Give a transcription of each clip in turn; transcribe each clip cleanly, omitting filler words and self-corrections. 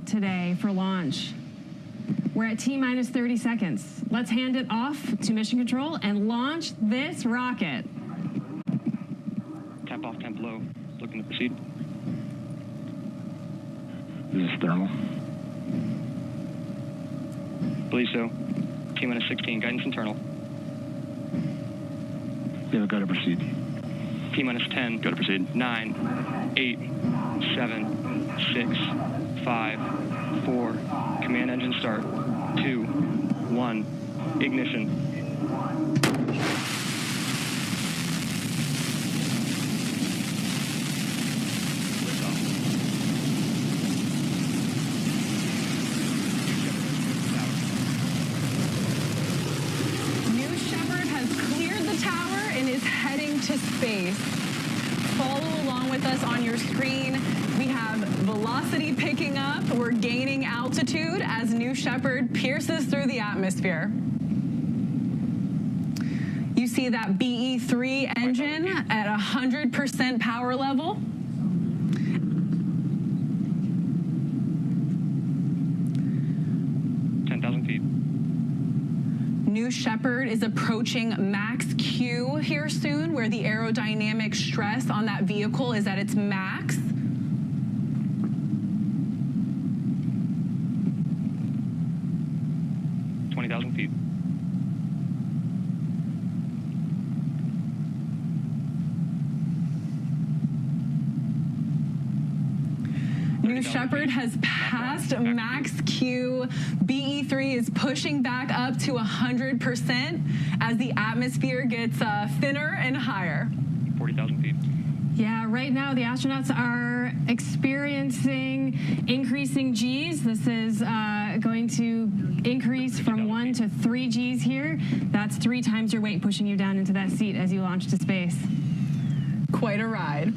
today for launch. We're at T-minus 30 seconds. Let's hand it off to Mission Control and launch this rocket. Temp off, temp low. Looking to proceed. This is thermal. Believe so. T-minus 16, guidance internal. Yeah, go to proceed. T-minus 10. Go to proceed. 9, 8, 7, 6, 5, 4. Command engine start. 2, 1. Ignition. New Shepard has cleared the tower and is heading to space. Follow along with us on your screen. We have velocity picking up. We're gaining altitude as New Shepard pierces through the atmosphere. You see that BE-3 engine at 100% power level. New Shepard is approaching max Q here soon, where the aerodynamic stress on that vehicle is at its max. feet. New Shepard has passed max Q. BE-3 is pushing back up to 100% as the atmosphere gets thinner and higher. 40,000 feet. Yeah, right now the astronauts are experiencing increasing Gs. This is going to increase from 1 to 3 Gs here. That's 3 times your weight pushing you down into that seat as you launch to space. Quite a ride.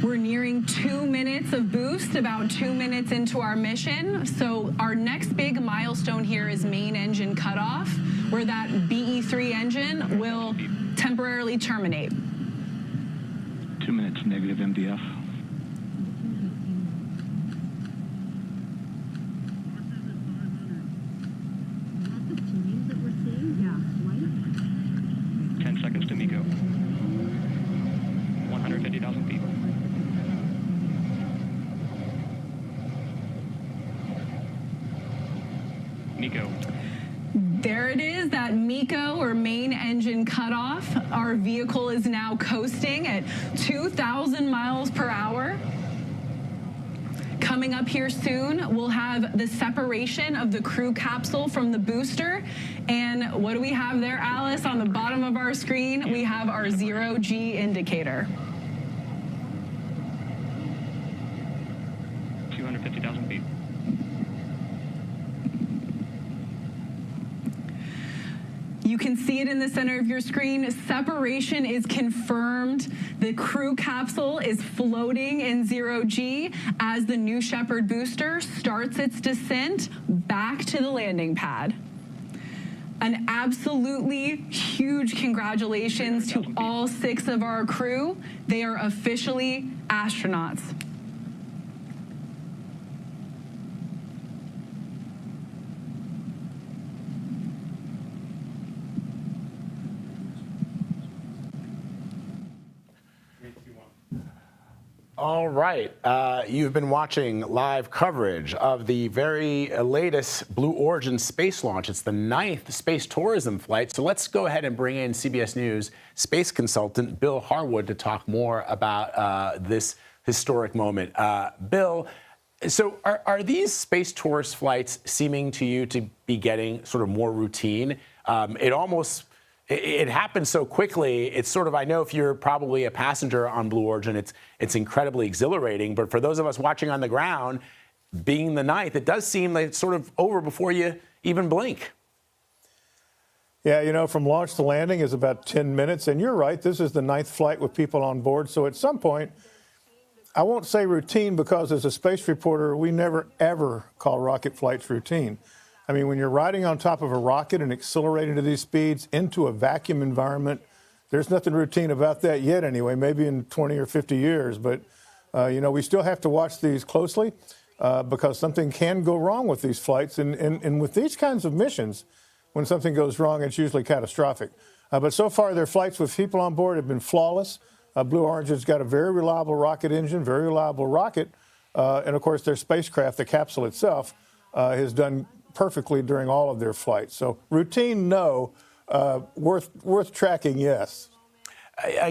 We're nearing 2 minutes of boost, about 2 minutes into our mission. So our next big milestone here is main engine cutoff, where that BE-3 engine will temporarily terminate. 2 minutes negative MDF. Seconds to MECO. 150,000 feet. MECO. There it is, that MECO, or main engine cutoff. Our vehicle is now coasting at 2,000 miles per hour. Coming up here soon, we'll have the separation of the crew capsule from the booster. And what do we have there, Alice? On the bottom of our screen, we have our 0G indicator. 250,000 feet. You can see it in the center of your screen. Separation is confirmed. The crew capsule is floating in 0G as the New Shepard booster starts its descent back to the landing pad. An absolutely huge congratulations to all 6 of our crew. They are officially astronauts. All right. You've been watching live coverage of the very latest Blue Origin space launch. It's the 9th space tourism flight. So let's go ahead and bring in CBS News space consultant Bill Harwood to talk more about this historic moment. Bill, so are these space tourist flights seeming to you to be getting sort of more routine? It happens so quickly. It's sort of, I know if you're probably a passenger on Blue Origin, it's incredibly exhilarating. But for those of us watching on the ground, being the 9th, it does seem like it's sort of over before you even blink. Yeah, you know, from launch to landing is about 10 minutes. And you're right, this is the 9th flight with people on board. So at some point, I won't say routine because as a space reporter, we never, ever call rocket flights routine. I mean, when you're riding on top of a rocket and accelerating to these speeds into a vacuum environment, there's nothing routine about that yet anyway, maybe in 20 or 50 years. But, we still have to watch these closely because something can go wrong with these flights. And with these kinds of missions, when something goes wrong, it's usually catastrophic. But so far, their flights with people on board have been flawless. Blue Origin's got a very reliable rocket engine, very reliable rocket. And, of course, their spacecraft, the capsule itself, has done perfectly during all of their flights. So routine, no. Worth tracking, yes.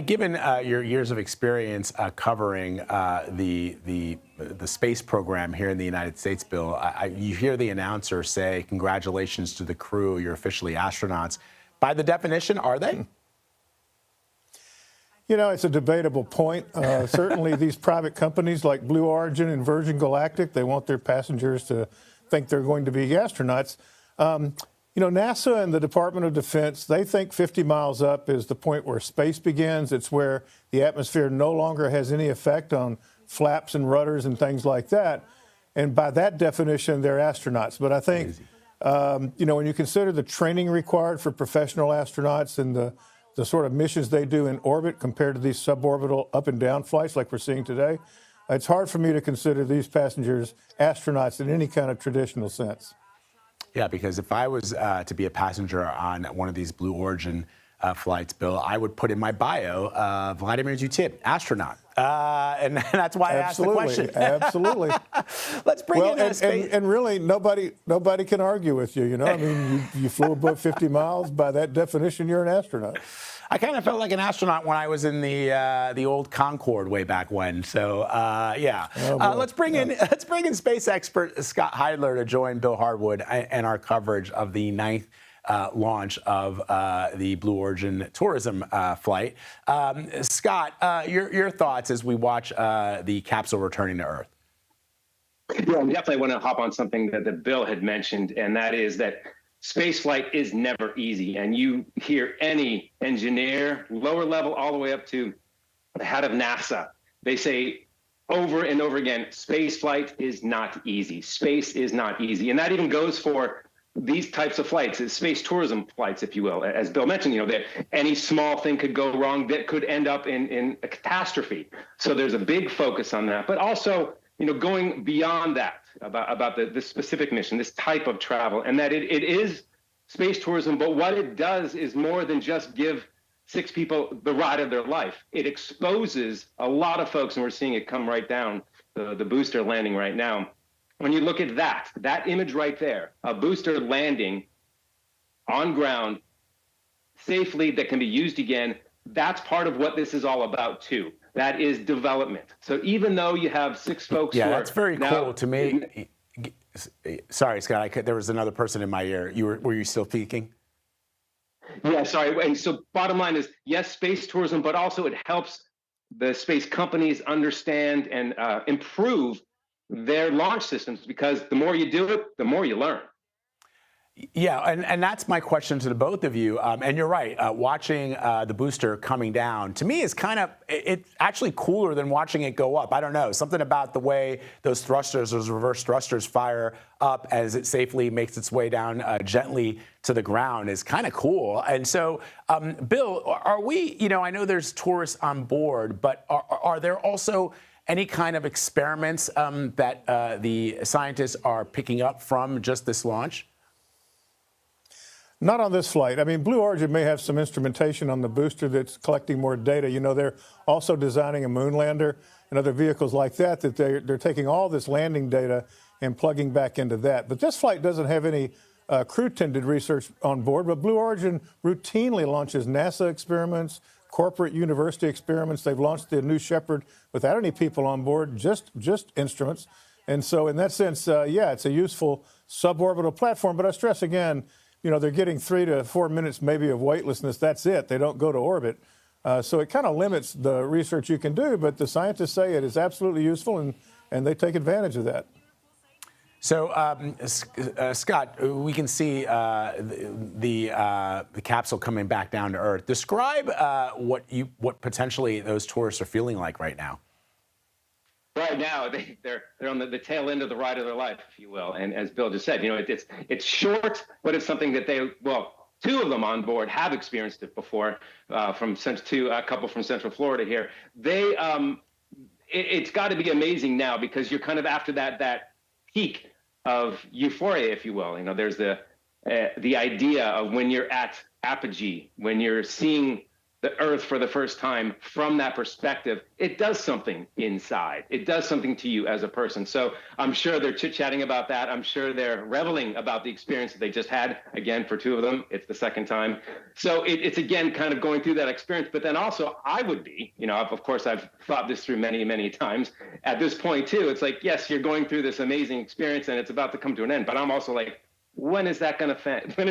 Given your years of experience covering the space program here in the United States, Bill, you hear the announcer say, "Congratulations to the crew, you're officially astronauts." By the definition, are they? It's a debatable point. Certainly, these private companies like Blue Origin and Virgin Galactic, they want their passengers to think they're going to be astronauts. NASA and the Department of Defense, they think 50 miles up is the point where space begins. It's where the atmosphere no longer has any effect on flaps and rudders and things like that. And by that definition, they're astronauts. But I think, when you consider the training required for professional astronauts and the sort of missions they do in orbit compared to these suborbital up and down flights like we're seeing today, it's hard for me to consider these passengers astronauts in any kind of traditional sense. Yeah, because if I was to be a passenger on one of these Blue Origin flights, Bill, I would put in my bio, Vladimir Putin, astronaut. And that's why I asked the question. Absolutely. Let's bring in space. And really, nobody can argue with you. I mean, you flew above 50 miles. By that definition, you're an astronaut. I kind of felt like an astronaut when I was in the old Concorde way back when. So yeah, let's bring in space expert Scott Heidler to join Bill Harwood and our coverage of the 9th launch of the Blue Origin tourism flight. Scott, your thoughts as we watch the capsule returning to Earth? Yeah, I definitely want to hop on something that Bill had mentioned, and that is that space flight is never easy. And you hear any engineer, lower level all the way up to the head of NASA, they say over and over again, space flight is not easy. Space is not easy. And that even goes for these types of flights, space tourism flights, if you will. As Bill mentioned, that any small thing could go wrong that could end up in a catastrophe. So there's a big focus on that. But also, going beyond that, about the specific mission, this type of travel, and that it is space tourism, but what it does is more than just give 6 people the ride of their life. It exposes a lot of folks, and we're seeing it come right down the booster landing right now. When you look at that image right there, a booster landing on ground safely that can be used again, that's part of what this is all about too. That is development. So even though you have 6 folks, that's very cool to me. Sorry, Scott. There was another person in my ear. Were you still speaking? Yeah, sorry. And so, bottom line is, yes, space tourism, but also it helps the space companies understand and improve their launch systems, because the more you do it, the more you learn. Yeah, and that's my question to the both of you. And you're right, watching the booster coming down, to me, is it's actually cooler than watching it go up. I don't know, something about the way those reverse thrusters fire up as it safely makes its way down gently to the ground is kind of cool. And so, Bill, are we, I know there's tourists on board, but are there also any kind of experiments that the scientists are picking up from just this launch? Not on this flight. I mean, Blue Origin may have some instrumentation on the booster that's collecting more data. They're also designing a moon lander and other vehicles like that they're taking all this landing data and plugging back into that. But this flight doesn't have any crew-tended research on board, but Blue Origin routinely launches NASA experiments, corporate university experiments. They've launched the new Shepard without any people on board, just instruments. And so in that sense, it's a useful suborbital platform. But I stress again, they're getting 3 to 4 minutes maybe of weightlessness. That's it. They don't go to orbit. So it kind of limits the research you can do, but the scientists say it is absolutely useful, and they take advantage of that. So, Scott, we can see the capsule coming back down to Earth. Describe what potentially those tourists are feeling like right now. right now they're on the tail end of the ride of their life, if you will. And as Bill just said, it's short, but it's something that two of them on board have experienced it before. A couple from Central Florida here. It's got to be amazing now because you're kind of after that peak of euphoria, if you will. There's the idea of when you're at apogee, when you're seeing the Earth for the first time from that perspective, it does something inside. It does something to you as a person. So I'm sure they're chit-chatting about that. I'm sure they're reveling about the experience that they just had. Again, for two of them, it's the second time. So it's again kind of going through that experience. But then also I would be, of course, I've thought this through many, many times. At this point too, it's like, yes, you're going through this amazing experience and it's about to come to an end. But I'm also like, when is that going to finish? When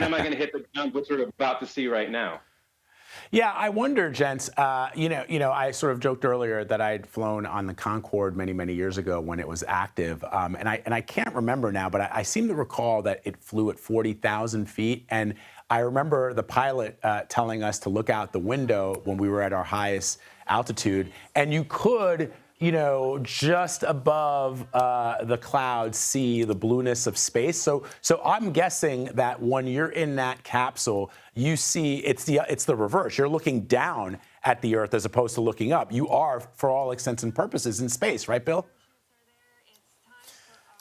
am I going to hit the ground, which we're about to see right now? Yeah, I wonder, gents, I sort of joked earlier that I'd flown on the Concorde many, many years ago when it was active. And I can't remember now, but I seem to recall that it flew at 40,000 feet. And I remember the pilot telling us to look out the window when we were at our highest altitude. And you could, just above the clouds, see the blueness of space. So I'm guessing that when you're in that capsule, you see it's the reverse. You're looking down at the Earth as opposed to looking up. You are, for all intents and purposes, in space, right, Bill?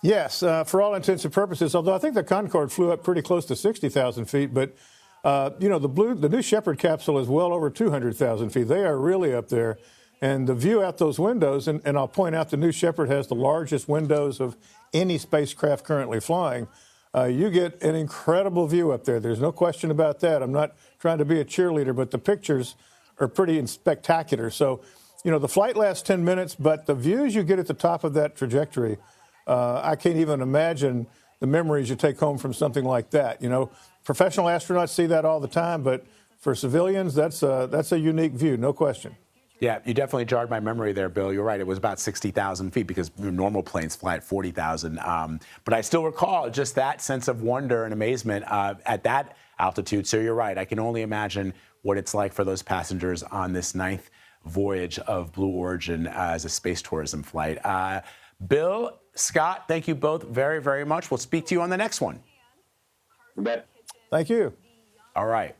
Yes, for all intents and purposes. Although I think the Concorde flew up pretty close to 60,000 feet, but the new Shepard capsule is well over 200,000 feet. They are really up there. And the view out those windows, and I'll point out the new Shepard has the largest windows of any spacecraft currently flying. You get an incredible view up there. There's no question about that. I'm not trying to be a cheerleader, but the pictures are pretty spectacular. So, the flight lasts 10 minutes, but the views you get at the top of that trajectory, I can't even imagine the memories you take home from something like that. Professional astronauts see that all the time, but for civilians, that's a unique view, no question. Yeah, you definitely jarred my memory there, Bill. You're right. It was about 60,000 feet because normal planes fly at 40,000. But I still recall just that sense of wonder and amazement at that altitude. So you're right. I can only imagine what it's like for those passengers on this 9th voyage of Blue Origin as a space tourism flight. Bill, Scott, thank you both very, very much. We'll speak to you on the next one. You bet. Thank you. All right.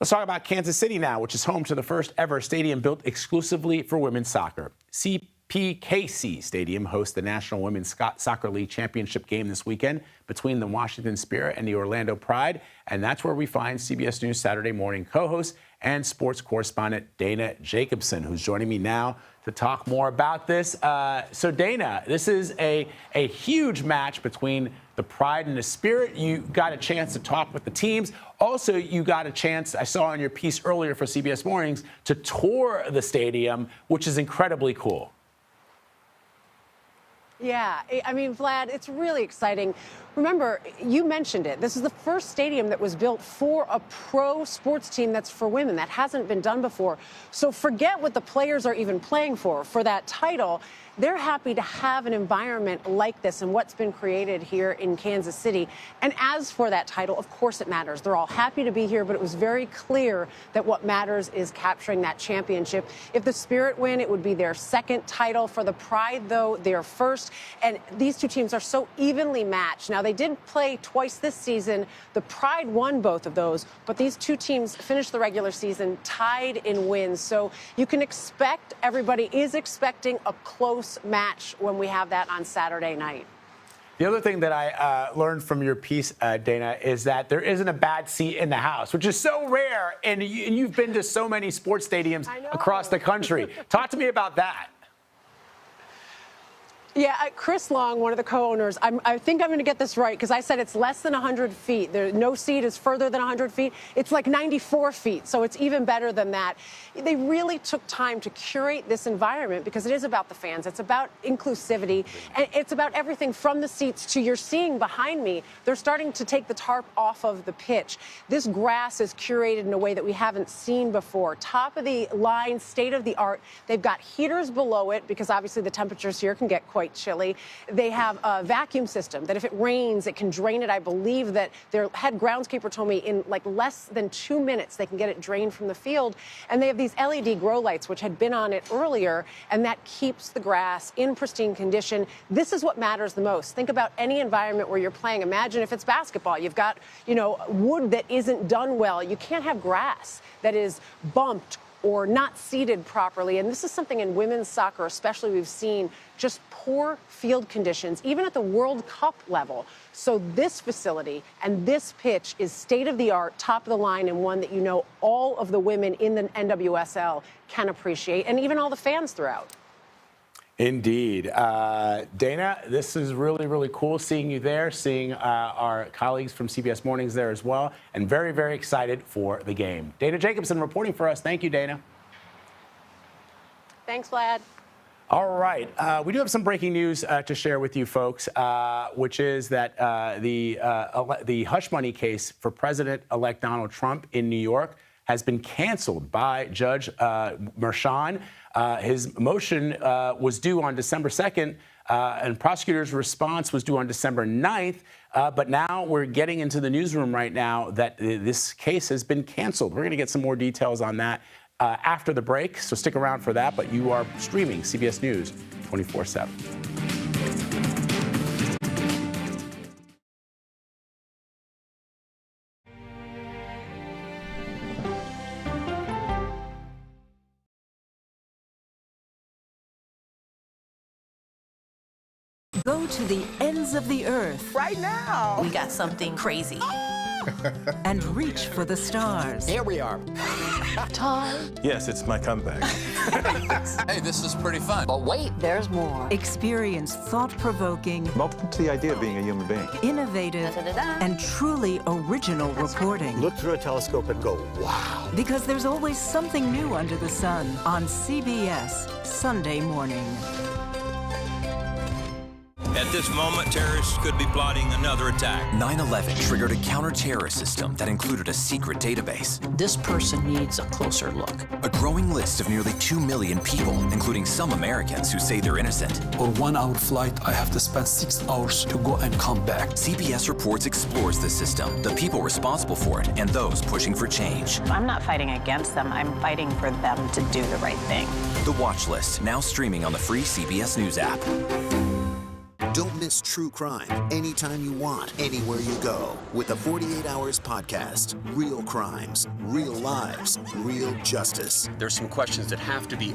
Let's talk about Kansas City now, which is home to the first ever stadium built exclusively for women's soccer. CPKC Stadium hosts the National Women's Soccer League Championship game this weekend between the Washington Spirit and the Orlando Pride. And that's where we find CBS News Saturday morning co-host and sports correspondent Dana Jacobson, who's joining me now to talk more about this. So Dana, this is a huge match between the Pride and the Spirit. You got a chance to talk with the teams. Also, you got a chance, I saw in your piece earlier for CBS Mornings, to tour the stadium, which is incredibly cool. Yeah, I mean, Vlad, it's really exciting. Remember, you mentioned it. This is the first stadium that was built for a pro sports team that's for women. That hasn't been done before. So forget what the players are even playing for that title. They're happy to have an environment like this and what's been created here in Kansas City. And as for that title, of course it matters. They're all happy to be here, but it was very clear that what matters is capturing that championship. If the Spirit win, it would be their second title. For the Pride, though, their first. And these two teams are so evenly matched. Now, they did play twice this season. The Pride won both of those, but these two teams finished the regular season tied in wins. So you can expect, everybody is expecting a close match when we have that on Saturday night. The other thing that I learned from your piece, Dana, is that there isn't a bad seat in the house, which is so rare. And you've been to so many sports stadiums across the country. Talk to me about that. Yeah, Chris Long, one of the co-owners, I think I'm going to get this right because I said it's less than 100 feet. No seat is further than 100 feet. It's like 94 feet, so it's even better than that. They really took time to curate this environment because it is about the fans. It's about inclusivity, and it's about everything from the seats to you're seeing behind me. They're starting to take the tarp off of the pitch. This grass is curated in a way that we haven't seen before. Top of the line, state of the art. They've got heaters below it because obviously the temperatures here can get quite quite chilly. They have a vacuum system that if it rains, it can drain it. I believe that their head groundskeeper told me in like less than 2 minutes, they can get it drained from the field. And they have these LED grow lights, which had been on it earlier, and that keeps the grass in pristine condition. This is what matters the most. Think about any environment where you're playing. Imagine if it's basketball. You've got, wood that isn't done well. You can't have grass that is bumped or not seeded properly. And this is something in women's soccer, especially, we've seen just poor field conditions, even at the World Cup level. So this facility and this pitch is state-of-the-art, top of the line, and one that all of the women in the NWSL can appreciate, and even all the fans throughout. Indeed. Dana, this is really, really cool seeing you there, seeing our colleagues from CBS Mornings there as well, and very, very excited for the game. Dana Jacobson reporting for us. Thank you, Dana. Thanks, Vlad. All right. We do have some breaking news to share with you folks, which is that the hush money case for President-elect Donald Trump in New York has been canceled by Judge Merchan. His motion was due on December 2nd, and prosecutors' response was due on December 9th. But now we're getting into the newsroom right now that this case has been canceled. We're going to get some more details on that after the break, so stick around for that. But you are streaming CBS News 24/7. Go to the ends of the earth. Right now. We got something crazy. And reach for the stars. Here we are. Todd. Yes, it's my comeback. Hey, this is pretty fun. But wait, there's more. Experience thought-provoking, Welcome to the idea of being a human being. innovative, and truly original reporting. Look through a telescope and go, wow. Because there's always something new under the sun on CBS Sunday morning. At this moment, terrorists could be plotting another attack. 9/11 triggered a counter-terrorist system that included a secret database. This person needs a closer look. A growing list of nearly 2 million people, including some Americans who say they're innocent. For 1 hour flight, I have to spend 6 hours to go and come back. CBS Reports explores the system, the people responsible for it, and those pushing for change. I'm not fighting against them. I'm fighting for them to do the right thing. The Watch List, now streaming on the free CBS News app. Don't miss true crime anytime you want, anywhere you go. With the 48 Hours podcast. Real crimes, real lives, real justice. There's some questions that have to be